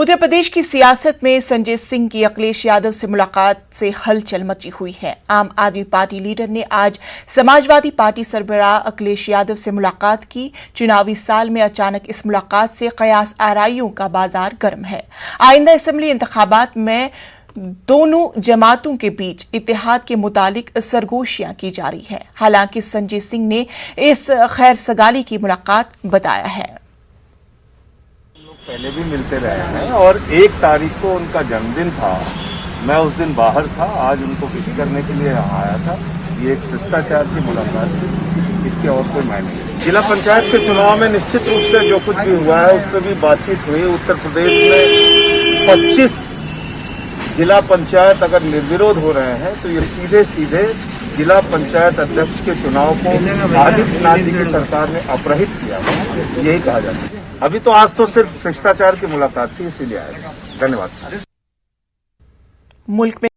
उत्तर प्रदेश की सियासत में संजय सिंह की अखिलेश यादव से मुलाकात से हलचल मची हुई है। आम आदमी पार्टी लीडर ने आज समाजवादी पार्टी सरबराह अखिलेश यादव से मुलाकात की। चुनावी साल में अचानक इस मुलाकात से कयास आराइयों का बाजार गर्म है। आइंदा असेंबली इंतखाबात में दोनों जमातों के बीच इत्तेहाद के मुतालिक सरगोशियां की जा रही है। हालांकि संजय सिंह ने इस खैर सगाली की मुलाकात बताया है। पहले भी मिलते रहे हैं और 1 तारीख को उनका जन्मदिन था। मैं उस दिन बाहर था, आज उनको विश करने के लिए यहाँ आया था। ये एक शिष्टाचार की मुलाकात थी, इसके और कोई मायने नहीं। जिला पंचायत के चुनाव में निश्चित रूप से जो कुछ भी हुआ है उस पर भी बातचीत हुई। उत्तर प्रदेश में 25 जिला पंचायत अगर निर्विरोध हो रहे हैं तो ये सीधे सीधे जिला पंचायत अध्यक्ष के चुनाव को आदित्यनाथ जी की सरकार ने अपराहित किया, यही कहा जाता है। अभी तो आज तो सिर्फ शिष्टाचार की मुलाकात थी, इसीलिए आया। धन्यवाद। मुल्क में